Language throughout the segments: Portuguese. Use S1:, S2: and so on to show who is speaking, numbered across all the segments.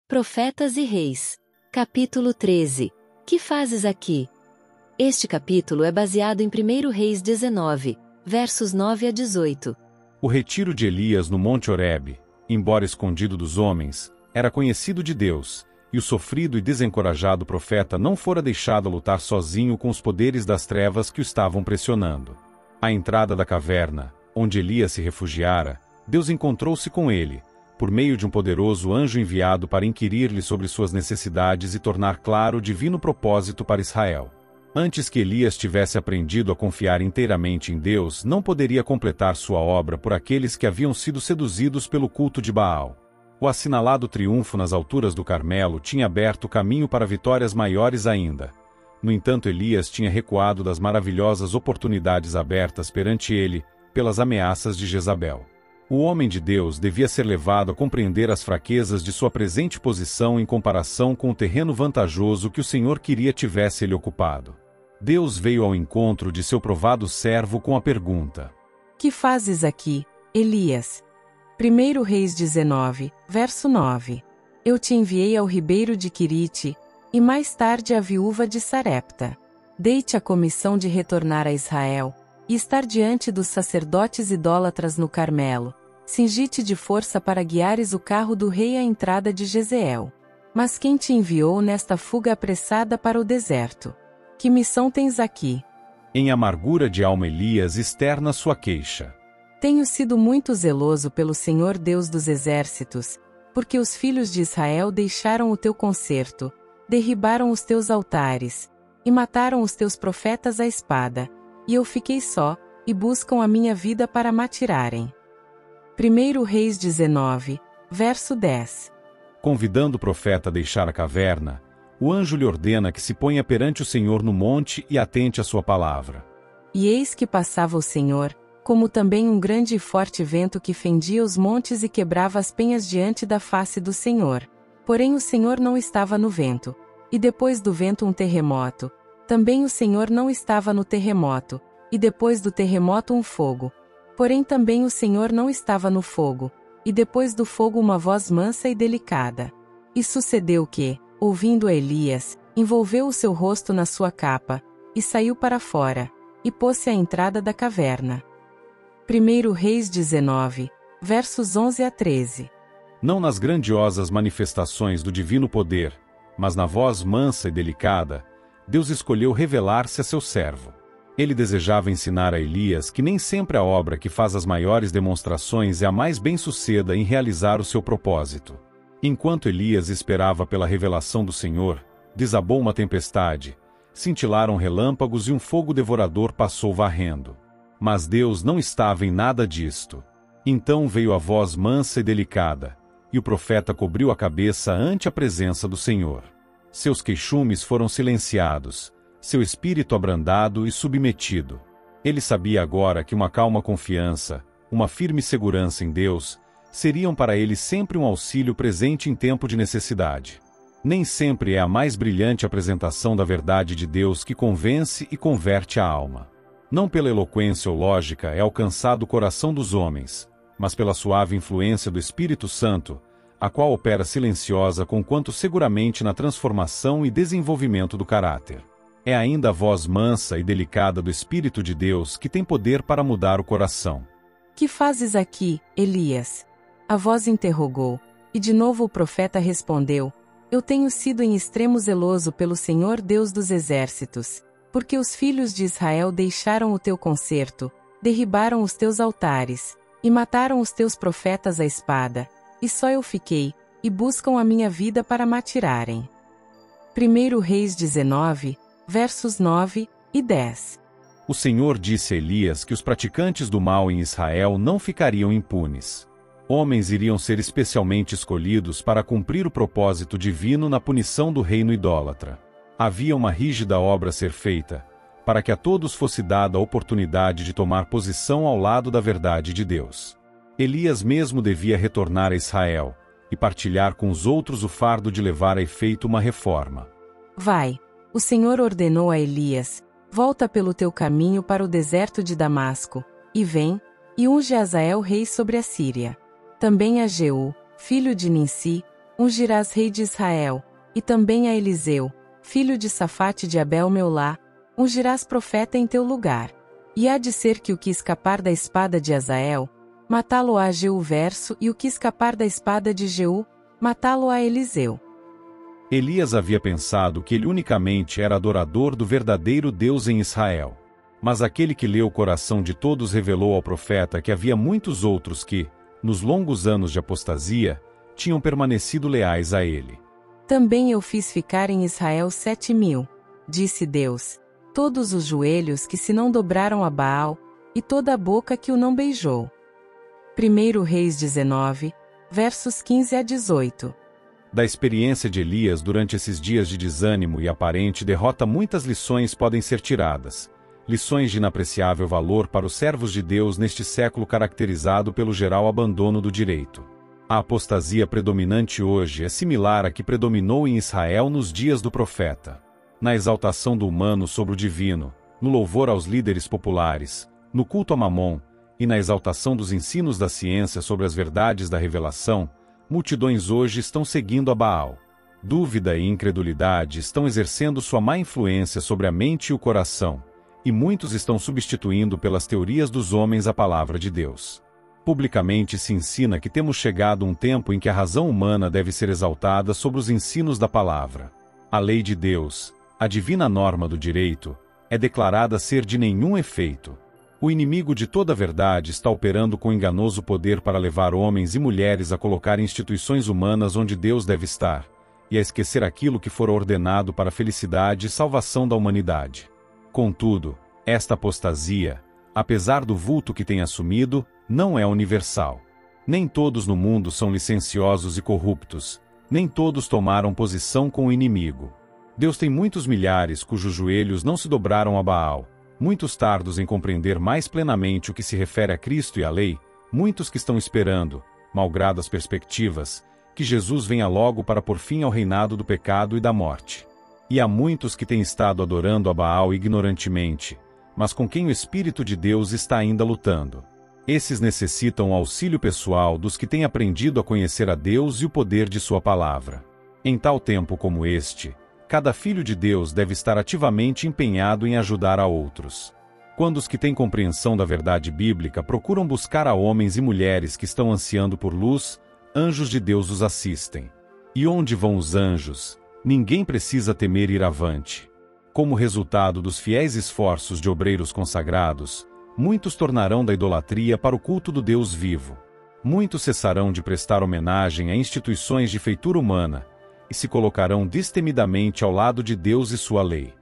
S1: Profetas e Reis. Capítulo 13. Que fazes aqui? Este capítulo é baseado em 1 Reis 19, versos 9 a 18.
S2: O retiro de Elias no Monte Horebe, embora escondido dos homens, era conhecido de Deus, e o sofrido e desencorajado profeta não fora deixado a lutar sozinho com os poderes das trevas que o estavam pressionando. À entrada da caverna, onde Elias se refugiara, Deus encontrou-se com ele, por meio de um poderoso anjo enviado para inquirir-lhe sobre suas necessidades e tornar claro o divino propósito para Israel. Antes que Elias tivesse aprendido a confiar inteiramente em Deus, não poderia completar sua obra por aqueles que haviam sido seduzidos pelo culto de Baal. O assinalado triunfo nas alturas do Carmelo tinha aberto caminho para vitórias maiores ainda. No entanto, Elias tinha recuado das maravilhosas oportunidades abertas perante ele, pelas ameaças de Jezabel. O homem de Deus devia ser levado a compreender as fraquezas de sua presente posição em comparação com o terreno vantajoso que o Senhor queria tivesse ele ocupado. Deus veio ao encontro de seu provado servo com a pergunta:
S3: Que fazes aqui, Elias? 1 Reis 19, verso 9. Eu te enviei ao ribeiro de Quirite, e mais tarde à viúva de Sarepta. Dei-te a comissão de retornar a Israel, e estar diante dos sacerdotes idólatras no Carmelo. Cingi-te de força para guiares o carro do rei à entrada de Jezeel. Mas quem te enviou nesta fuga apressada para o deserto? Que missão tens aqui?
S2: Em amargura de alma Elias externa sua queixa.
S3: Tenho sido muito zeloso pelo Senhor Deus dos exércitos, porque os filhos de Israel deixaram o teu concerto, derribaram os teus altares, e mataram os teus profetas à espada. E eu fiquei só, e buscam a minha vida para matirarem. 1 Reis 19, verso 10.
S2: Convidando o profeta a deixar a caverna, o anjo lhe ordena que se ponha perante o Senhor no monte e atente à sua palavra.
S3: E eis que passava o Senhor, como também um grande e forte vento que fendia os montes e quebrava as penhas diante da face do Senhor. Porém o Senhor não estava no vento. E depois do vento um terremoto. Também o Senhor não estava no terremoto, e depois do terremoto um fogo. Porém também o Senhor não estava no fogo, e depois do fogo uma voz mansa e delicada. E sucedeu que, ouvindo Elias, envolveu o seu rosto na sua capa, e saiu para fora, e pôs-se à entrada da caverna. 1 Reis 19, versos 11 a 13.
S2: Não nas grandiosas manifestações do divino poder, mas na voz mansa e delicada, Deus escolheu revelar-se a seu servo. Ele desejava ensinar a Elias que nem sempre a obra que faz as maiores demonstrações é a mais bem-sucedida em realizar o seu propósito. Enquanto Elias esperava pela revelação do Senhor, desabou uma tempestade, cintilaram relâmpagos e um fogo devorador passou varrendo. Mas Deus não estava em nada disto. Então veio a voz mansa e delicada, e o profeta cobriu a cabeça ante a presença do Senhor. Seus queixumes foram silenciados, seu espírito abrandado e submetido. Ele sabia agora que uma calma confiança, uma firme segurança em Deus, seriam para ele sempre um auxílio presente em tempo de necessidade. Nem sempre é a mais brilhante apresentação da verdade de Deus que convence e converte a alma. Não pela eloquência ou lógica é alcançado o coração dos homens, mas pela suave influência do Espírito Santo, a qual opera silenciosa conquanto seguramente na transformação e desenvolvimento do caráter. É ainda a voz mansa e delicada do Espírito de Deus que tem poder para mudar o coração.
S3: Que fazes aqui, Elias? A voz interrogou, e de novo o profeta respondeu: Eu tenho sido em extremo zeloso pelo Senhor Deus dos exércitos, porque os filhos de Israel deixaram o teu concerto, derribaram os teus altares, e mataram os teus profetas à espada. E só eu fiquei, e buscam a minha vida para matirarem. 1 Reis 19, versos 9 e 10.
S2: O Senhor disse a Elias que os praticantes do mal em Israel não ficariam impunes. Homens iriam ser especialmente escolhidos para cumprir o propósito divino na punição do reino idólatra. Havia uma rígida obra a ser feita, para que a todos fosse dada a oportunidade de tomar posição ao lado da verdade de Deus. Elias mesmo devia retornar a Israel, e partilhar com os outros o fardo de levar a efeito uma reforma.
S3: Vai, o Senhor ordenou a Elias, volta pelo teu caminho para o deserto de Damasco, e vem, e unge Azael rei sobre a Síria. Também a Jeú, filho de Ninsi, ungirás rei de Israel, e também a Eliseu, filho de Safate de Abel-Meolá, ungirás profeta em teu lugar. E há de ser que o que escapar da espada de Azael, matá-lo-á Jeú verso, e o que escapar da espada de Jeú, matá-lo-á Eliseu.
S2: Elias havia pensado que ele unicamente era adorador do verdadeiro Deus em Israel. Mas aquele que leu o coração de todos revelou ao profeta que havia muitos outros que, nos longos anos de apostasia, tinham permanecido leais a ele.
S3: Também eu fiz ficar em Israel 7.000, disse Deus, todos os joelhos que se não dobraram a Baal, e toda a boca que o não beijou. 1 Reis 19, versos 15 a 18.
S2: Da experiência de Elias durante esses dias de desânimo e aparente derrota, muitas lições podem ser tiradas. Lições de inapreciável valor para os servos de Deus neste século caracterizado pelo geral abandono do direito. A apostasia predominante hoje é similar à que predominou em Israel nos dias do profeta. Na exaltação do humano sobre o divino, no louvor aos líderes populares, no culto a Mamon, e na exaltação dos ensinos da ciência sobre as verdades da revelação, multidões hoje estão seguindo a Baal. Dúvida e incredulidade estão exercendo sua má influência sobre a mente e o coração, e muitos estão substituindo pelas teorias dos homens a palavra de Deus. Publicamente se ensina que temos chegado a um tempo em que a razão humana deve ser exaltada sobre os ensinos da palavra. A lei de Deus, a divina norma do direito, é declarada ser de nenhum efeito. O inimigo de toda a verdade está operando com enganoso poder para levar homens e mulheres a colocar instituições humanas onde Deus deve estar, e a esquecer aquilo que for ordenado para a felicidade e salvação da humanidade. Contudo, esta apostasia, apesar do vulto que tem assumido, não é universal. Nem todos no mundo são licenciosos e corruptos, nem todos tomaram posição com o inimigo. Deus tem muitos milhares cujos joelhos não se dobraram a Baal, muitos tardos em compreender mais plenamente o que se refere a Cristo e à lei, muitos que estão esperando, malgrado as perspectivas, que Jesus venha logo para pôr fim ao reinado do pecado e da morte. E há muitos que têm estado adorando a Baal ignorantemente, mas com quem o Espírito de Deus está ainda lutando. Esses necessitam o auxílio pessoal dos que têm aprendido a conhecer a Deus e o poder de sua palavra. Em tal tempo como este, cada filho de Deus deve estar ativamente empenhado em ajudar a outros. Quando os que têm compreensão da verdade bíblica procuram buscar a homens e mulheres que estão ansiando por luz, anjos de Deus os assistem. E onde vão os anjos, ninguém precisa temer ir avante. Como resultado dos fiéis esforços de obreiros consagrados, muitos tornarão da idolatria para o culto do Deus vivo. Muitos cessarão de prestar homenagem a instituições de feitura humana, e se colocarão destemidamente ao lado de Deus e sua lei.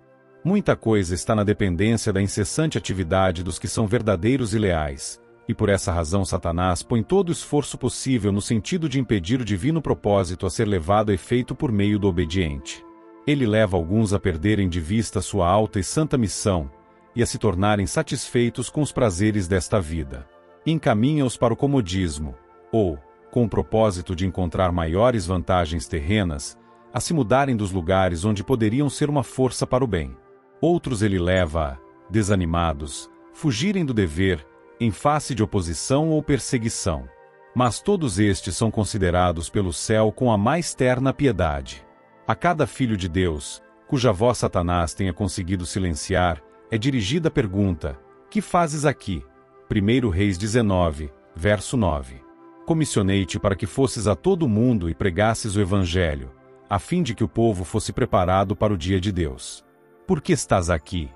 S2: Muita coisa está na dependência da incessante atividade dos que são verdadeiros e leais, e por essa razão Satanás põe todo o esforço possível no sentido de impedir o divino propósito a ser levado a efeito por meio do obediente. Ele leva alguns a perderem de vista sua alta e santa missão, e a se tornarem satisfeitos com os prazeres desta vida. Encaminha-os para o comodismo, ou, com o propósito de encontrar maiores vantagens terrenas, a se mudarem dos lugares onde poderiam ser uma força para o bem. Outros ele leva a, desanimados, fugirem do dever, em face de oposição ou perseguição. Mas todos estes são considerados pelo céu com a mais terna piedade. A cada filho de Deus, cuja voz Satanás tenha conseguido silenciar, é dirigida a pergunta: que fazes aqui? 1 Reis 19, verso 9. Comissionei-te para que fosses a todo o mundo e pregasses o Evangelho, a fim de que o povo fosse preparado para o dia de Deus. Por que estás aqui?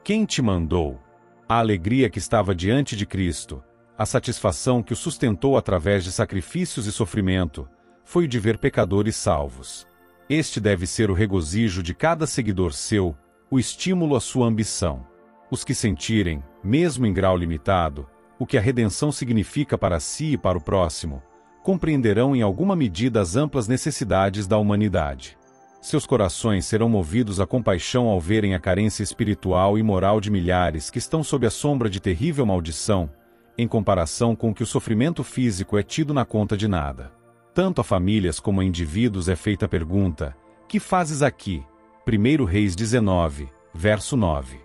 S2: Quem te mandou? A alegria que estava diante de Cristo, a satisfação que o sustentou através de sacrifícios e sofrimento, foi o de ver pecadores salvos. Este deve ser o regozijo de cada seguidor seu, o estímulo à sua ambição. Os que sentirem, mesmo em grau limitado, o que a redenção significa para si e para o próximo, compreenderão em alguma medida as amplas necessidades da humanidade. Seus corações serão movidos à compaixão ao verem a carência espiritual e moral de milhares que estão sob a sombra de terrível maldição, em comparação com que o sofrimento físico é tido na conta de nada. Tanto a famílias como a indivíduos é feita a pergunta: que fazes aqui? 1 Reis 19, verso 9.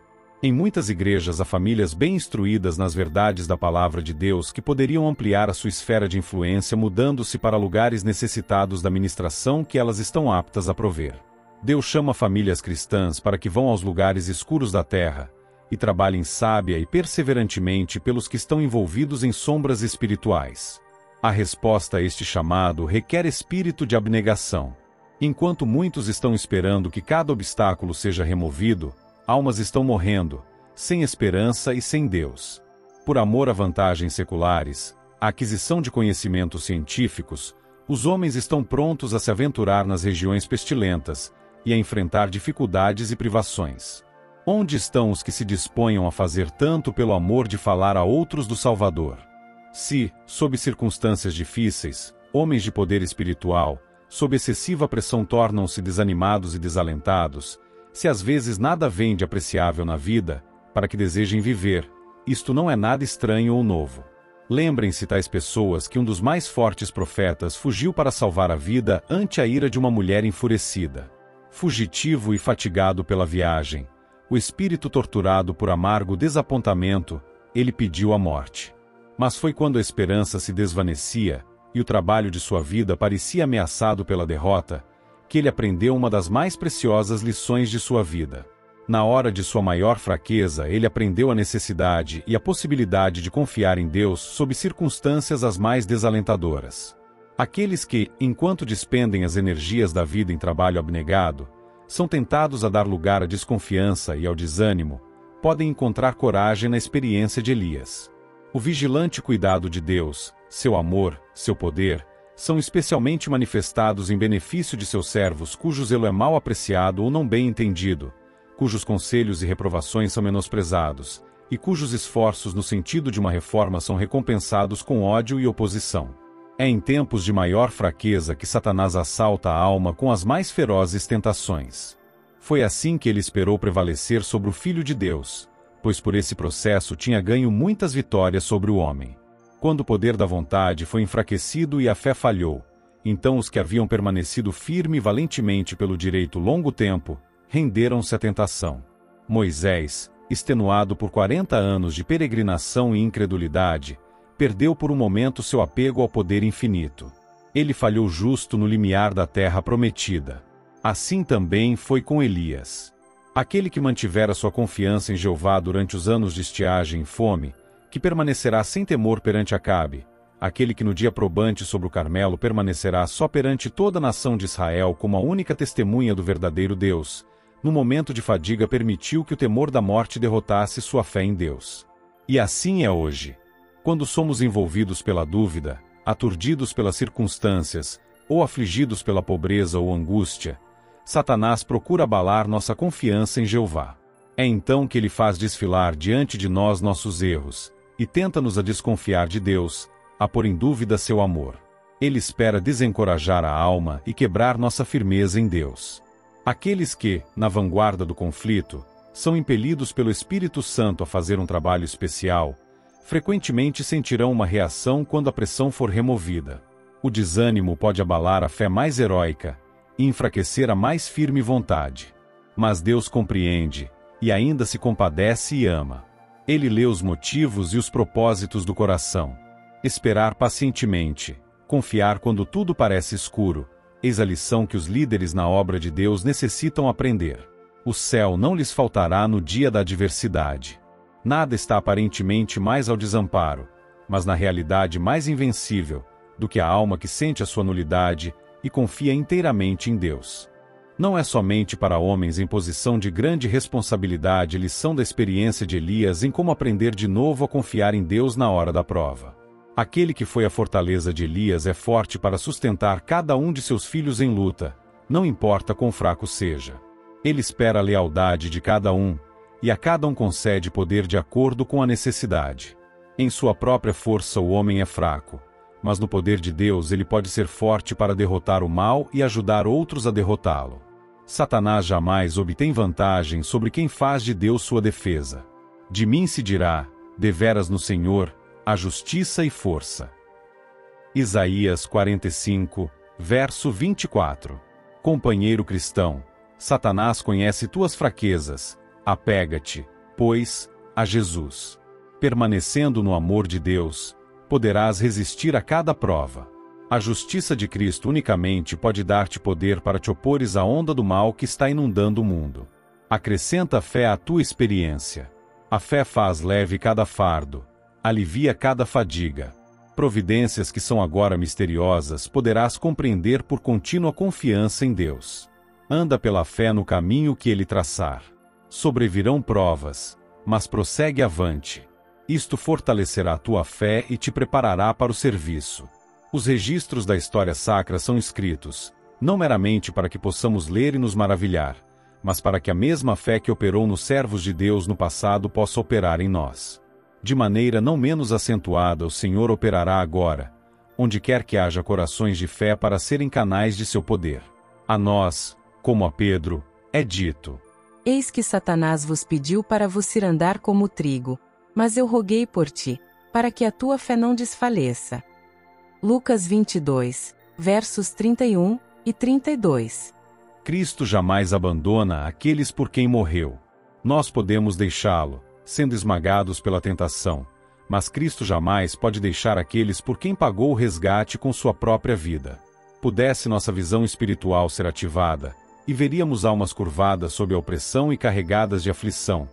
S2: Em muitas igrejas há famílias bem instruídas nas verdades da palavra de Deus que poderiam ampliar a sua esfera de influência mudando-se para lugares necessitados da ministração que elas estão aptas a prover. Deus chama famílias cristãs para que vão aos lugares escuros da terra e trabalhem sábia e perseverantemente pelos que estão envolvidos em sombras espirituais. A resposta a este chamado requer espírito de abnegação. Enquanto muitos estão esperando que cada obstáculo seja removido, almas estão morrendo, sem esperança e sem Deus. Por amor a vantagens seculares, a aquisição de conhecimentos científicos, os homens estão prontos a se aventurar nas regiões pestilentas e a enfrentar dificuldades e privações. Onde estão os que se disponham a fazer tanto pelo amor de falar a outros do Salvador? Se, sob circunstâncias difíceis, homens de poder espiritual, sob excessiva pressão tornam-se desanimados e desalentados, se às vezes nada vem de apreciável na vida, para que desejem viver, isto não é nada estranho ou novo. Lembrem-se tais pessoas que um dos mais fortes profetas fugiu para salvar a vida ante a ira de uma mulher enfurecida. Fugitivo e fatigado pela viagem, o espírito torturado por amargo desapontamento, ele pediu a morte. Mas foi quando a esperança se desvanecia, e o trabalho de sua vida parecia ameaçado pela derrota, que ele aprendeu uma das mais preciosas lições de sua vida. Na hora de sua maior fraqueza, ele aprendeu a necessidade e a possibilidade de confiar em Deus sob circunstâncias as mais desalentadoras. Aqueles que, enquanto despendem as energias da vida em trabalho abnegado, são tentados a dar lugar à desconfiança e ao desânimo, podem encontrar coragem na experiência de Elias. O vigilante cuidado de Deus, seu amor, seu poder, são especialmente manifestados em benefício de seus servos cujo zelo é mal apreciado ou não bem entendido, cujos conselhos e reprovações são menosprezados, e cujos esforços no sentido de uma reforma são recompensados com ódio e oposição. É em tempos de maior fraqueza que Satanás assalta a alma com as mais ferozes tentações. Foi assim que ele esperou prevalecer sobre o Filho de Deus, pois por esse processo tinha ganho muitas vitórias sobre o homem. Quando o poder da vontade foi enfraquecido e a fé falhou, então os que haviam permanecido firme e valentemente pelo direito longo tempo, renderam-se à tentação. Moisés, extenuado por 40 anos de peregrinação e incredulidade, perdeu por um momento seu apego ao poder infinito. Ele falhou justo no limiar da terra prometida. Assim também foi com Elias. Aquele que mantivera sua confiança em Jeová durante os anos de estiagem e fome, que permanecerá sem temor perante Acabe, aquele que no dia probante sobre o Carmelo permanecerá só perante toda a nação de Israel como a única testemunha do verdadeiro Deus, no momento de fadiga permitiu que o temor da morte derrotasse sua fé em Deus. E assim é hoje. Quando somos envolvidos pela dúvida, aturdidos pelas circunstâncias, ou afligidos pela pobreza ou angústia, Satanás procura abalar nossa confiança em Jeová. É então que ele faz desfilar diante de nós nossos erros, e tenta-nos a desconfiar de Deus, a pôr em dúvida seu amor. Ele espera desencorajar a alma e quebrar nossa firmeza em Deus. Aqueles que, na vanguarda do conflito, são impelidos pelo Espírito Santo a fazer um trabalho especial, frequentemente sentirão uma reação quando a pressão for removida. O desânimo pode abalar a fé mais heróica e enfraquecer a mais firme vontade. Mas Deus compreende, e ainda se compadece e ama. Ele lê os motivos e os propósitos do coração. Esperar pacientemente, confiar quando tudo parece escuro, eis a lição que os líderes na obra de Deus necessitam aprender. O céu não lhes faltará no dia da adversidade. Nada está aparentemente mais ao desamparo, mas na realidade mais invencível, do que a alma que sente a sua nulidade e confia inteiramente em Deus. Não é somente para homens em posição de grande responsabilidade lição da experiência de Elias em como aprender de novo a confiar em Deus na hora da prova. Aquele que foi a fortaleza de Elias é forte para sustentar cada um de seus filhos em luta, não importa quão fraco seja. Ele espera a lealdade de cada um, e a cada um concede poder de acordo com a necessidade. Em sua própria força o homem é fraco, mas no poder de Deus ele pode ser forte para derrotar o mal e ajudar outros a derrotá-lo. Satanás jamais obtém vantagem sobre quem faz de Deus sua defesa. De mim se dirá, deveras no Senhor, a justiça e força. Isaías 45, verso 24. Companheiro cristão, Satanás conhece tuas fraquezas, apega-te, pois, a Jesus. Permanecendo no amor de Deus, poderás resistir a cada prova. A justiça de Cristo unicamente pode dar-te poder para te opores à onda do mal que está inundando o mundo. Acrescenta fé à tua experiência. A fé faz leve cada fardo, alivia cada fadiga. Providências que são agora misteriosas poderás compreender por contínua confiança em Deus. Anda pela fé no caminho que Ele traçar. Sobrevirão provas, mas prossegue avante. Isto fortalecerá a tua fé e te preparará para o serviço. Os registros da história sacra são escritos, não meramente para que possamos ler e nos maravilhar, mas para que a mesma fé que operou nos servos de Deus no passado possa operar em nós. De maneira não menos acentuada, o Senhor operará agora, onde quer que haja corações de fé para serem canais de seu poder. A nós, como a Pedro, é dito:
S3: Eis que Satanás vos pediu para vos cirandar como trigo, mas eu roguei por ti, para que a tua fé não desfaleça. Lucas 22, versos 31 e 32.
S2: Cristo jamais abandona aqueles por quem morreu. Nós podemos deixá-lo, sendo esmagados pela tentação, mas Cristo jamais pode deixar aqueles por quem pagou o resgate com sua própria vida. Pudesse nossa visão espiritual ser ativada, e veríamos almas curvadas sob a opressão e carregadas de aflição,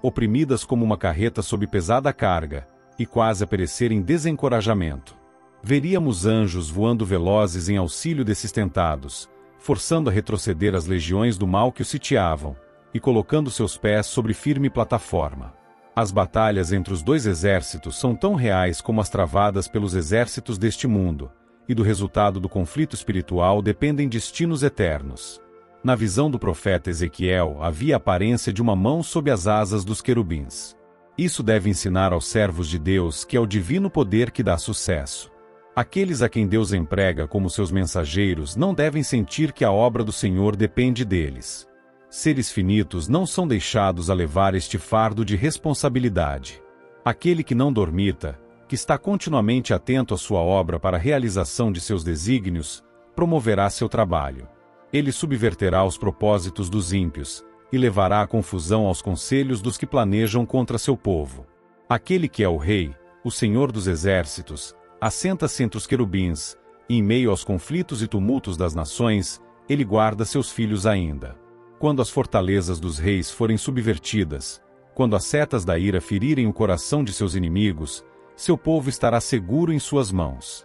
S2: oprimidas como uma carreta sob pesada carga, e quase a perecer em desencorajamento. Veríamos anjos voando velozes em auxílio desses tentados, forçando a retroceder as legiões do mal que o sitiavam, e colocando seus pés sobre firme plataforma. As batalhas entre os dois exércitos são tão reais como as travadas pelos exércitos deste mundo, e do resultado do conflito espiritual dependem destinos eternos. Na visão do profeta Ezequiel havia a aparência de uma mão sob as asas dos querubins. Isso deve ensinar aos servos de Deus que é o divino poder que dá sucesso. Aqueles a quem Deus emprega como seus mensageiros não devem sentir que a obra do Senhor depende deles. Seres finitos não são deixados a levar este fardo de responsabilidade. Aquele que não dormita, que está continuamente atento à sua obra para a realização de seus desígnios, promoverá seu trabalho. Ele subverterá os propósitos dos ímpios, e levará a confusão aos conselhos dos que planejam contra seu povo. Aquele que é o Rei, o Senhor dos Exércitos, assenta-se entre os querubins, e em meio aos conflitos e tumultos das nações, ele guarda seus filhos ainda. Quando as fortalezas dos reis forem subvertidas, quando as setas da ira ferirem o coração de seus inimigos, seu povo estará seguro em suas mãos.